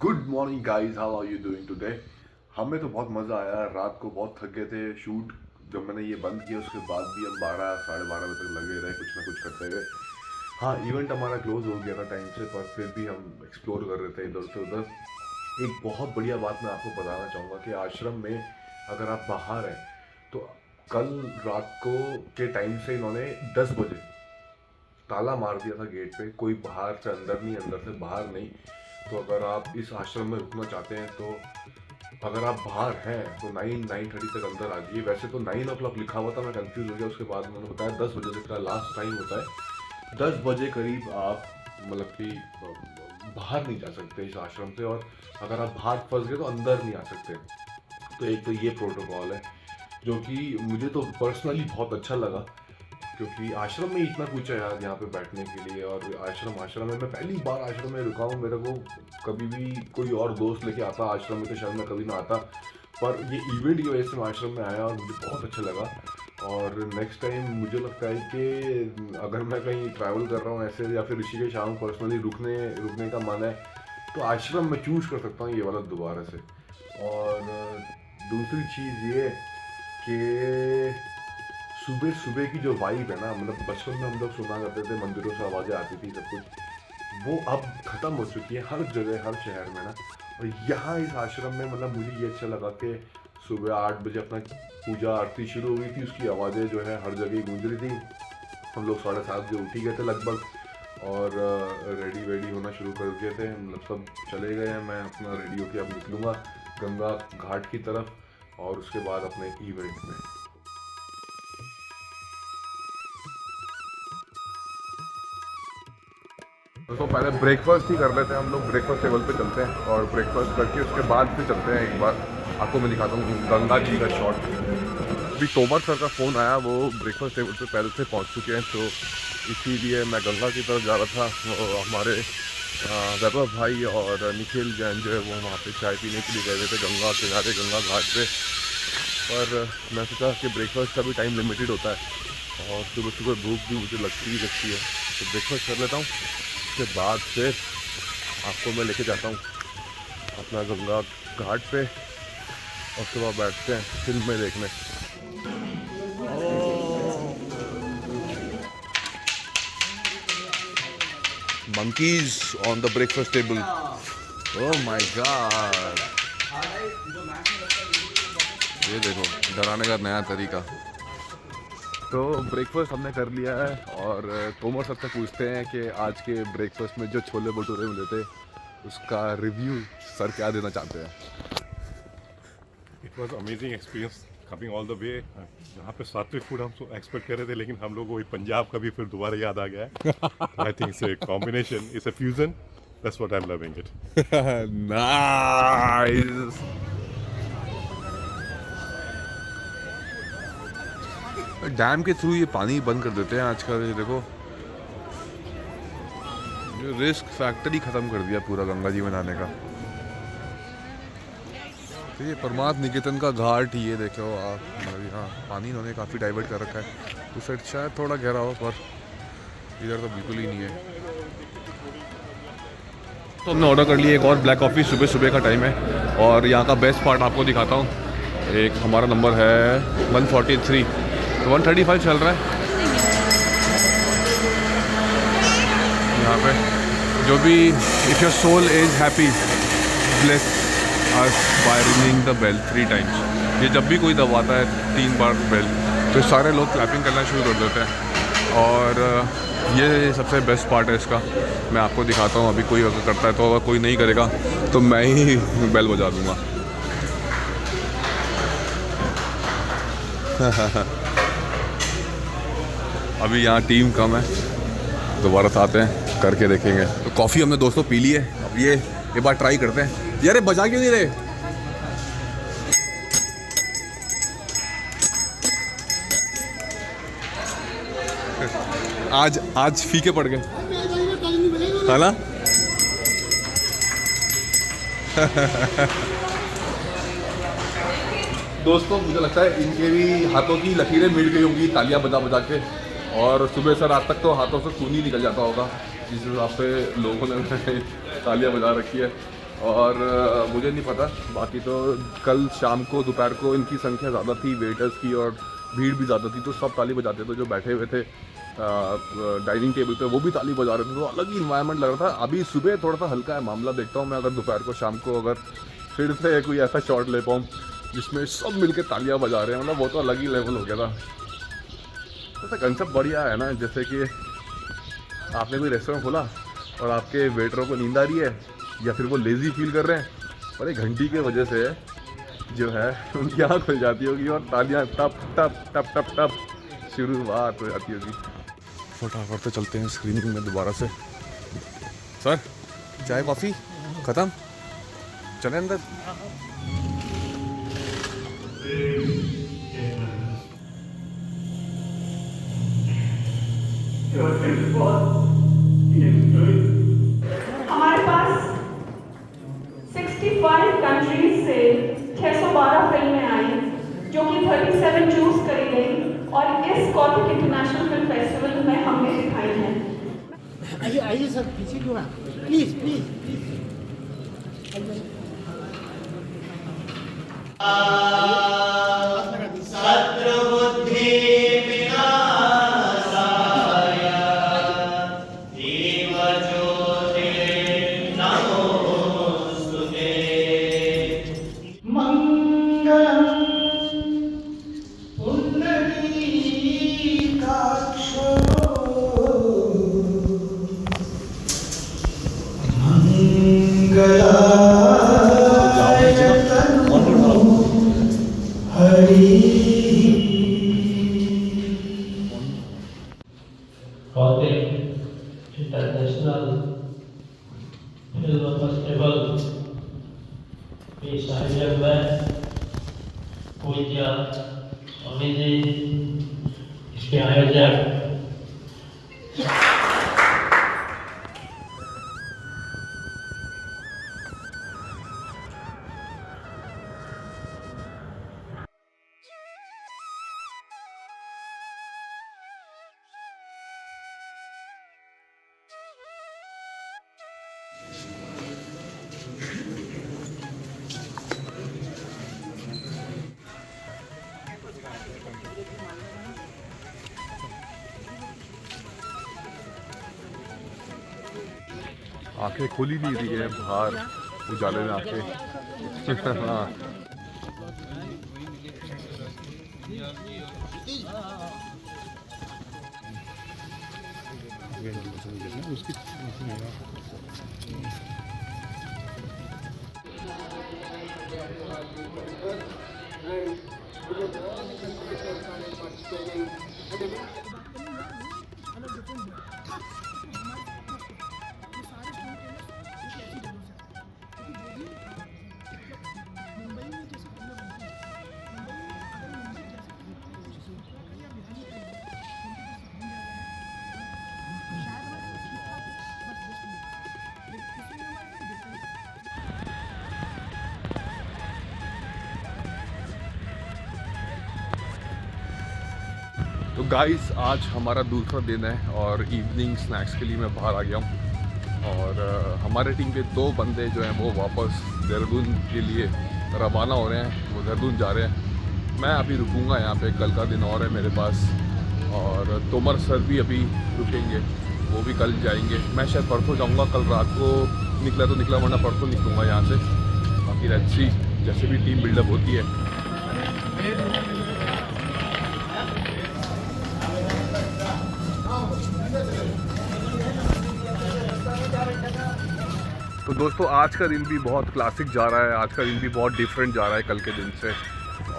Good morning guys, how are you doing today. हमें तो बहुत मज़ा आया। रात को बहुत थक गए थे। शूट जब मैंने ये बंद किया उसके बाद भी हम 12 साढ़े 12 बजे तक लगे रहे कुछ ना कुछ करते हुए। हाँ, इवेंट हमारा क्लोज हो गया था टाइम से, पर फिर भी हम एक्सप्लोर कर रहे थे इधर से उधर। एक बहुत बढ़िया बात मैं आपको बताना चाहूँगा कि आश्रम में अगर आप बाहर हैं तो कल रात को के टाइम से इन्होंने 10 बजे ताला मार दिया था गेट पे। कोई बाहर से अंदर नहीं, अंदर से बाहर नहीं। तो अगर आप इस आश्रम में रुकना चाहते हैं तो अगर आप बाहर हैं तो 9-9:30 तक अंदर आ जाइए। वैसे तो 9 o'clock लिखा हुआ था, मैं कंफ्यूज हो गया। उसके बाद उन्होंने बताया 10 बजे तक का लास्ट टाइम होता है। 10 बजे करीब आप मतलब कि बाहर नहीं जा सकते इस आश्रम से, और अगर आप बाहर फंस गए तो अंदर नहीं आ सकते। तो एक तो ये प्रोटोकॉल है जो कि मुझे तो पर्सनली बहुत अच्छा लगा, क्योंकि आश्रम में इतना कुछ है यार यहाँ पे बैठने के लिए। और आश्रम में मैं पहली बार आश्रम में रुका हूँ। मेरे को कभी भी कोई और दोस्त लेके आता आश्रम में तो शायद मैं कभी ना आता, पर ये इवेंट की वजह से मैं आश्रम में आया और मुझे बहुत अच्छा लगा। और नेक्स्ट टाइम मुझे लगता है कि अगर मैं कहीं ट्रैवल कर रहा हूँ ऐसे, या फिर ऋषिकेश आऊँ पर्सनली रुकने का मन है, तो आश्रम में चूज कर सकता हूँ ये वाला दोबारा से। और दूसरी चीज़ ये कि सुबह सुबह की जो वाइब है ना, मतलब बचपन में हम लोग सुना करते थे, मंदिरों से आवाज़ें आती थी सब कुछ, वो अब ख़त्म हो चुकी है हर जगह हर शहर में ना। और यहाँ इस आश्रम में मतलब मुझे ये अच्छा लगा कि सुबह 8 बजे अपना पूजा आरती शुरू हो गई थी। उसकी आवाज़ें जो है हर जगह गूंज रही थी। हम लोग 7:30 बजे उठ ही गए थे लगभग, और रेडी वेडी होना शुरू कर दिए थे। मतलब सब चले गए हैं। मैं अपना रेडी होकर अब निकलूँगा गंगा घाट की तरफ, और उसके बाद अपने इवेंट में। तो पहले ब्रेकफास्ट ही कर लेते हैं हम लोग। ब्रेकफास्ट टेबल पे चलते हैं और ब्रेकफास्ट करके उसके बाद फिर चलते हैं। एक बार आपको मैं दिखाता हूँ गंगा जी का शॉट। अभी तोमर सर का फ़ोन आया, वो ब्रेकफास्ट टेबल पे पहले से पहुँच चुके हैं, तो इसीलिए मैं गंगा की तरफ जा रहा था। वो हमारे वैभव भाई और निखिल जैन जो है वो वहाँ पे चाय पीने के लिए गए हुए थे गंगा किनारे, गंगा घाट पे। पर मैं सोचा कि ब्रेकफास्ट का भी टाइम लिमिटेड होता है और सुबह सुबह भूख भी मुझे लगती है, तो ब्रेकफास्ट कर लेता हूँ। उसके बाद फिर आपको मैं लेके जाता हूँ अपना गंगा घाट पे, और उसके बाद बैठते हैं फिल्में देखने। Monkeys on the breakfast table. Oh my God, ये देखो डराने का नया तरीका। तो ब्रेकफास्ट हमने कर लिया है, और तोमर सबसे पूछते हैं कि आज के ब्रेकफास्ट में जो छोले भटूरे मिले थे उसका रिव्यू सर क्या देना चाहते हैं। It was amazing experience coming all the way. यहाँ पे सात्विक फूड हम एक्सपेक्ट कर रहे थे, लेकिन हम लोग को पंजाब का भी फिर दोबारा याद आ गया है। I think it's a combination, it's a fusion. That's what I am loving it. Nice. Dam के थ्रू ये पानी बंद कर देते हैं आजकल। ये देखो, जो रिस्क फैक्टर ही ख़त्म कर दिया पूरा गंगा जी में नहाने का। तो ये परमार्थ निकेतन का घाट ही, ये देखो आप, मतलब यहाँ पानी इन्होंने काफ़ी डाइवर्ट कर रखा है। उस साइड शायद थोड़ा गहरा हो, पर इधर तो बिल्कुल ही नहीं है। तो हमने ऑर्डर कर लिया एक और ब्लैक कॉफ़ी। सुबह सुबह का टाइम है, और यहाँ का बेस्ट पार्ट आपको दिखाता हूँ। एक हमारा नंबर है 143, तो 135 चल रहा है यहाँ पे। जो भी if your soul is happy bless us by ringing the bell 3 times। ये जब भी कोई दबाता है 3 बार बेल, तो सारे लोग क्लैपिंग करना शुरू कर देते हैं। और ये सबसे बेस्ट पार्ट है इसका। मैं आपको दिखाता हूँ। अभी कोई अगर करता है, तो अगर कोई नहीं करेगा तो मैं ही बेल बजा दूँगा। अभी यहाँ टीम कम है, दोबारा से आते हैं करके देखेंगे। तो कॉफ़ी हमने दोस्तों पी ली है, अब ये एक बार ट्राई करते हैं। यार बजा क्यों नहीं रहे? आज फीके पड़ गए, है ना? दोस्तों मुझे लगता है इनके भी हाथों की लकीरें मिट गई होंगी तालियां बजा बजा के। और सुबह से रात तक तो हाथों से खून ही निकल जाता होगा जिस हिसाब से लोगों ने तालियां बजा रखी है। और मुझे नहीं पता, बाकी तो कल शाम को दोपहर को इनकी संख्या ज़्यादा थी वेटर्स की और भीड़ भी ज़्यादा थी, तो सब ताली बजाते थे। जो बैठे हुए थे डाइनिंग टेबल पे वो भी ताली बजा रहे थे, तो अलग ही इन्वायरमेंट लग रहा था। अभी सुबह थोड़ा सा हल्का है मामला, देखता हूँ मैं अगर दोपहर को शाम को अगर फिर से कोई ऐसा शॉट ले पाऊँ जिसमें सब मिलके तालियां बजा रहे हैं, मतलब वो तो अलग ही लेवल हो गया था। ऐसा कंसेप्ट बढ़िया है ना, जैसे कि आपने कोई रेस्टोरेंट खोला और आपके वेटरों को नींद आ रही है या फिर वो लेज़ी फील कर रहे हैं, और एक घंटी के वजह से जो है उनकी आँख खुल जाती होगी और तालियां टप टप टप टप टप शुरुआत हो जाती होगी। फटाफट से चलते हैं स्क्रीनिंग में दोबारा से। सर चाय कॉफ़ी ख़त्म, चले अंदर। हमारे पास 65 कंट्रीज से 612 फिल्में आई, जो कि 37 चूज करी गई और इस कॉर्बेट इंटरनेशनल फिल्म फेस्टिवल में हमने दिखाई है। आइए आइए सर, पीछे क्यों हैं? Please please please. International film festival पेश आयोजक में पूज्य स्वामी जी, इसके आयोजक आंखें खुली नहीं रही है बाहर उजाले में आंखें। हाँ तो गाइस आज हमारा दूसरा दिन है और इवनिंग स्नैक्स के लिए मैं बाहर आ गया हूँ। और हमारे टीम के 2 बंदे जो हैं वो वापस देहरादून के लिए रवाना हो रहे हैं, वो देहरादून जा रहे हैं। मैं अभी रुकूंगा यहाँ पे, कल का दिन और है मेरे पास। और तोमर सर भी अभी रुकेंगे, वो भी कल जाएंगे। मैं शायद परसों जाऊँगा, कल रात को निकला तो निकला, वरना परसों निकलूँगा यहाँ से। बाकी लेट्स सी, जैसे भी टीम बिल्डअप होती है। तो दोस्तों आज का दिन भी बहुत क्लासिक जा रहा है, आज का दिन भी बहुत डिफरेंट जा रहा है कल के दिन से।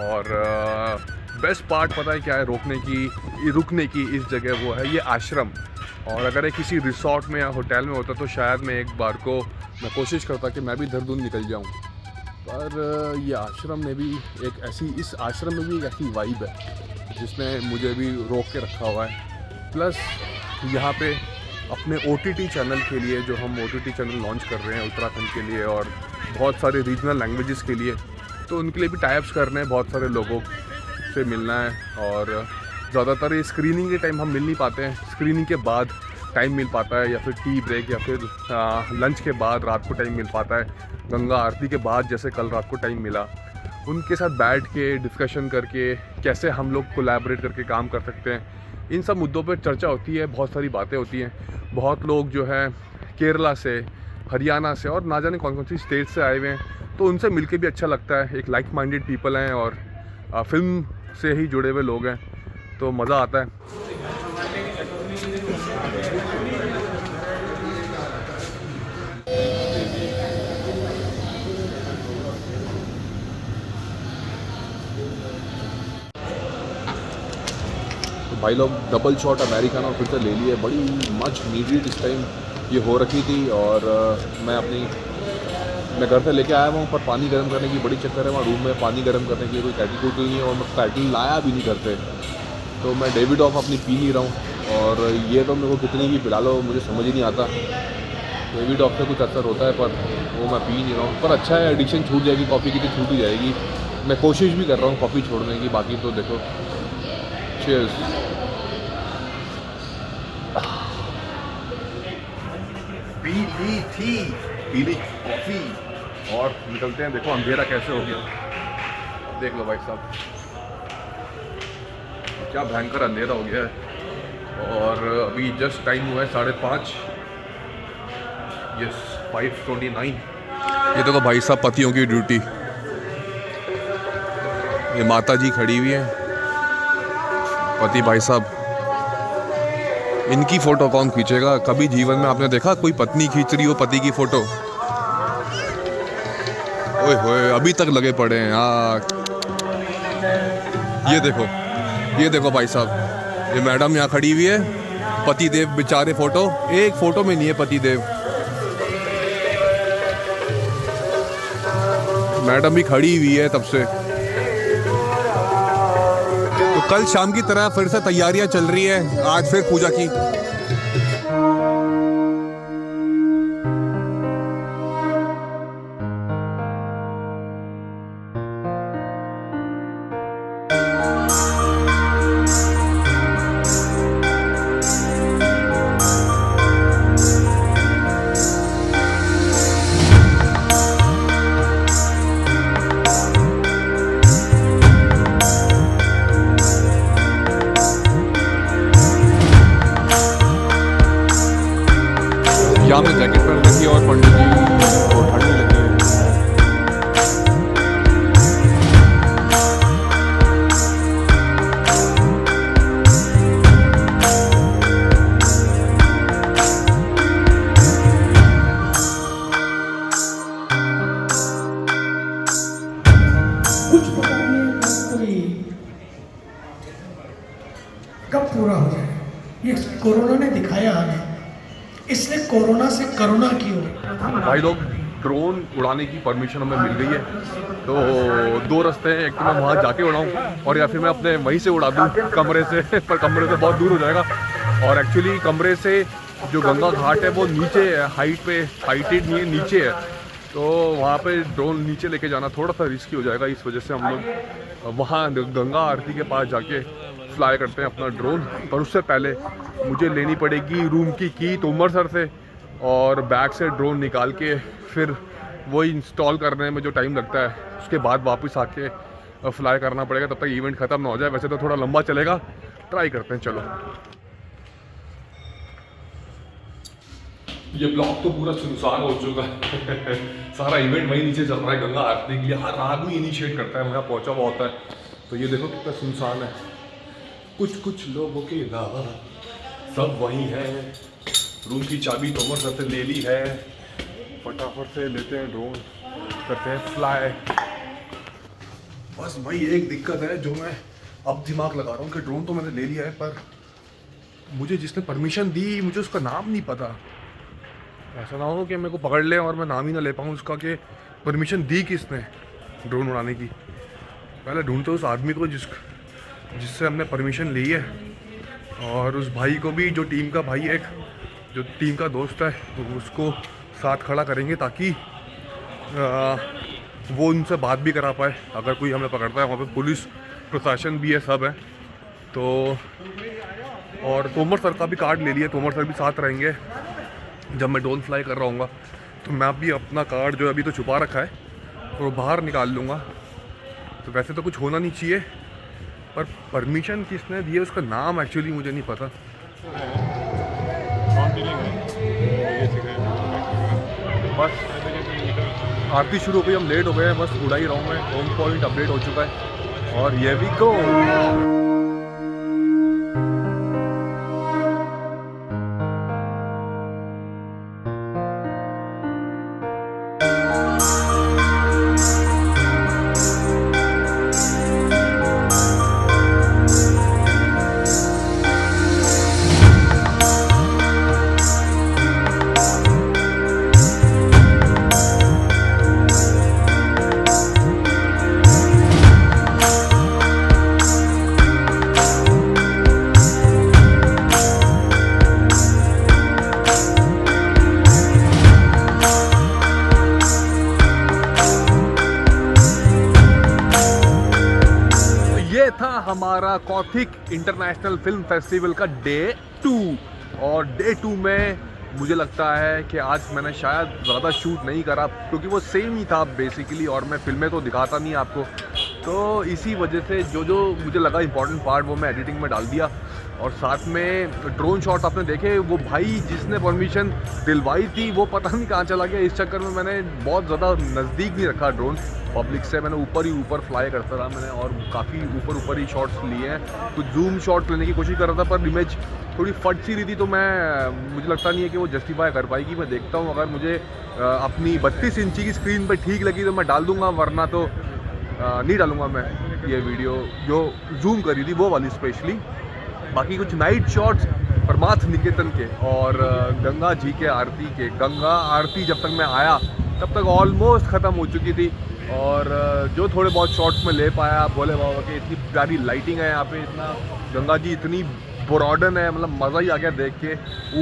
और बेस्ट पार्ट पता है क्या है, रुकने की इस जगह वो है ये आश्रम। और अगर ये किसी रिसोर्ट में या होटल में होता तो शायद मैं एक बार को मैं कोशिश करता कि मैं भी देहरादून निकल जाऊँ, पर ये आश्रम में भी इस आश्रम में भी एक ऐसी वाइब है जिसने मुझे भी रोक के रखा हुआ है। प्लस यहाँ पे अपने OTT चैनल के लिए, जो हम OTT चैनल लॉन्च कर रहे हैं उत्तराखंड के लिए और बहुत सारे रीजनल लैंग्वेजेस के लिए, तो उनके लिए भी टाइप्स करने हैं, बहुत सारे लोगों से मिलना है। और ज़्यादातर ये स्क्रीनिंग के टाइम हम मिल नहीं पाते हैं, स्क्रीनिंग के बाद टाइम मिल पाता है, या फिर टी ब्रेक, या फिर लंच के बाद रात को टाइम मिल पाता है, गंगा आरती के बाद जैसे कल रात को टाइम मिला, उनके साथ बैठ के डिस्कशन करके कैसे हम लोग कोलैबोरेट करके काम कर सकते हैं, इन सब मुद्दों पर चर्चा होती है, बहुत सारी बातें होती हैं। बहुत लोग जो है केरला से, हरियाणा से और ना जाने कौन कौन सी स्टेट से आए हुए हैं, तो उनसे मिलके भी अच्छा लगता है। एक लाइक माइंडेड पीपल हैं और फिल्म से ही जुड़े हुए लोग हैं, तो मज़ा आता है। तो भाई लोग डबल शॉट अमेरिकानो और फिर से ले लिए, बड़ी मच नीडेड इस टाइम ये हो रखी थी। और मैं घर से लेके आया हुआ हूँ, पर पानी गर्म करने की बड़ी चक्कर है वहाँ रूम में। पानी गर्म करने की कोई कैटल कुटल नहीं है और मैं कैटल लाया भी नहीं करते, तो मैं डेविडॉफ अपनी पी नहीं रहा हूँ। और ये तो मेरे को कितनी भी पिला लो मुझे समझ ही नहीं आता, डेविडॉफ से कुछ असर होता है पर वो मैं पी नहीं रहा हूँ। पर अच्छा है, एडिक्शन छूट जाएगी, कॉफ़ी की तो छूट ही जाएगी। मैं कोशिश भी कर रहा हूँ कॉफ़ी छोड़ने की, बाकी तो देखो। चीयर्स। पीली कॉफ़ी और निकलते हैं। देखो अंधेरा कैसे हो गया, देख लो भाई साहब, क्या भयंकर अंधेरा हो गया है। और अभी जस्ट टाइम हुआ है 5:30, यस 5:29। ये देखो भाई साहब पतियों की ड्यूटी, ये माता जी खड़ी हुई है, पति भाई साहब। इनकी फ़ोटो कौन खींचेगा? कभी जीवन में आपने देखा कोई पत्नी खींच रही हो पति की फ़ोटो? ओए होए, अभी तक लगे पड़े हैं यार। ये देखो भाई साहब, ये मैडम यहाँ खड़ी हुई है, पति देव बेचारे फ़ोटो, एक फ़ोटो में नहीं है पति देव। मैडम भी खड़ी हुई है तब से। तो कल शाम की तरह फिर से तैयारियां चल रही है, आज फिर पूजा की। यहाँ में जैकेट पहन रखी है और पंडित जी को ठंड लगी है। कुछ पता नहीं कोई कब पूरा हो जाए, ये कोरोना ने दिखाया हमें, इसने कोरोना से करुणा की हो। भाई लोग ड्रोन उड़ाने की परमिशन हमें मिल गई है, तो दो रास्ते हैं, एक तो मैं वहाँ जाके उड़ाऊँ और या फिर मैं अपने वहीं से उड़ा दूँ कमरे से, पर कमरे से बहुत दूर हो जाएगा। और एक्चुअली कमरे से जो गंगा घाट है वो नीचे है, हाइटेड नहीं है, नीचे है, तो वहाँ पे ड्रोन नीचे लेके जाना थोड़ा सा रिस्की हो जाएगा। इस वजह से हम लोग वहाँ गंगा आरती के पास जाके फ्लाई करते हैं अपना ड्रोन। पर उससे पहले मुझे लेनी पड़ेगी रूम की की तोमर सर से, और बैग से ड्रोन निकाल के फिर वो इंस्टॉल करने में जो टाइम लगता है उसके बाद वापस आके फ्लाई करना पड़ेगा, तब तक इवेंट ख़त्म ना हो जाए। वैसे तो थोड़ा लंबा चलेगा, ट्राई करते हैं। चलो, ये ब्लॉक तो पूरा सुनसान हो चुका है सारा इवेंट वहीं नीचे चल रहा है गंगा आरती के लिए। हर आदमी इनिशिएट करता है, वहाँ पहुँचा हुआ होता है। तो ये देखो कितना सुनसान है, कुछ लोगों के अलावा सब वहीं है। रूम की चाबी तोमर सर से ले ली है, फटाफट से लेते हैं ड्रोन, करते हैं फ्लाई। बस भाई एक दिक्कत है जो मैं अब दिमाग लगा रहा हूँ कि ड्रोन तो मैंने ले लिया है, पर मुझे जिसने परमिशन दी मुझे उसका नाम नहीं पता। ऐसा ना हो कि मेरे को पकड़ ले और मैं नाम ही ना ले पाऊँ उसका, कि परमिशन दी किसने ड्रोन उड़ाने की। पहले ढूंढते उस आदमी को जिससे हमने परमिशन ली है, और उस भाई को भी, जो टीम का भाई, एक जो टीम का दोस्त है, तो उसको साथ खड़ा करेंगे ताकि वो उनसे बात भी करा पाए अगर कोई हमें पकड़ता है। वहाँ पे पुलिस प्रशासन भी है, सब है। तो और तोमर सर का भी कार्ड ले लिया, तोमर सर भी साथ रहेंगे जब मैं ड्रोन फ्लाई कर रहा हूँ। तो मैं भी अपना कार्ड जो अभी तो छुपा रखा है और वो बाहर निकाल लूँगा। तो वैसे तो कुछ होना नहीं चाहिए, पर परमिशन किसने दी है उसका नाम एक्चुअली मुझे नहीं पता। बस आरती शुरू हो गई, हम लेट हो गए हैं, बस उड़ा ही रहा हूँ मैं। होम पॉइंट अपडेट हो चुका है और ये भी गो। ये था हमारा कॉथिक इंटरनेशनल फिल्म फेस्टिवल का डे 2। और डे 2 में मुझे लगता है कि आज मैंने शायद ज़्यादा शूट नहीं करा, क्योंकि वो सेम ही था बेसिकली, और मैं फिल्में तो दिखाता नहीं आपको। तो इसी वजह से जो मुझे लगा इंपॉर्टेंट पार्ट वो मैं एडिटिंग में डाल दिया। और साथ में ड्रोन शॉट आपने देखे, वो भाई जिसने परमिशन दिलवाई थी वो पता नहीं कहाँ चला गया। इस चक्कर में मैंने बहुत ज़्यादा नज़दीक नहीं रखा ड्रोन पब्लिक से, मैंने ऊपर ही ऊपर फ्लाई करता रहा मैंने, और काफ़ी ऊपर ही शॉट्स लिए हैं। तो जूम शॉट लेने की कोशिश कर रहा था, पर इमेज थोड़ी फट सी रही थी, तो मुझे लगता नहीं है कि वो जस्टिफाई कर पाएगी। मैं देखता हूँ, अगर मुझे अपनी 32 इंची की स्क्रीन पर ठीक लगी तो मैं डाल दूँगा, वरना तो नहीं डालूँगा मैं ये वीडियो जो जूम करी थी वो वाली स्पेशली। बाकी कुछ नाइट शॉट्स परमार्थ निकेतन के और गंगा जी के आरती के। गंगा आरती जब तक मैं आया तब तक ऑलमोस्ट ख़त्म हो चुकी थी, और जो थोड़े बहुत शॉट्स में ले पाया, भोले बाबा के इतनी प्यारी लाइटिंग है यहाँ पे, इतना गंगा जी इतनी ब्रॉडन है, मतलब मज़ा ही आ गया देख के।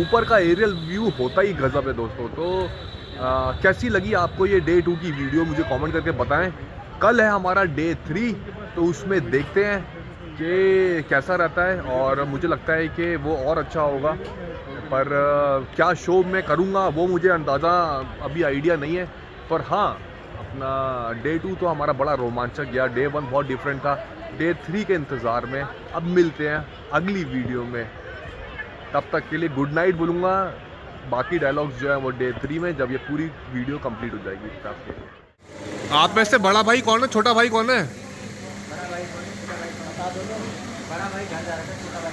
ऊपर का एरियल व्यू होता ही गजब है दोस्तों। तो कैसी लगी आपको ये डे 2 की वीडियो, मुझे कमेंट करके बताएं। कल है हमारा डे 3, तो उसमें देखते हैं कि कैसा रहता है, और मुझे लगता है कि वो और अच्छा होगा। पर क्या शो में करूँगा वो मुझे अंदाज़ा अभी आइडिया नहीं है। पर हाँ, अपना डे 2 तो हमारा बड़ा रोमांचक गया, डे 1 बहुत डिफरेंट था। डे 3 के इंतज़ार में अब मिलते हैं अगली वीडियो में। तब तक के लिए गुड नाइट बोलूँगा। बाकी डायलॉग्स जो है वो डे 3 में, जब ये पूरी वीडियो कंप्लीट हो जाएगी तब के लिए। आप में से बड़ा भाई कौन है, छोटा भाई कौन है? बड़ा भाई घर जा रहा था, छोटा भाई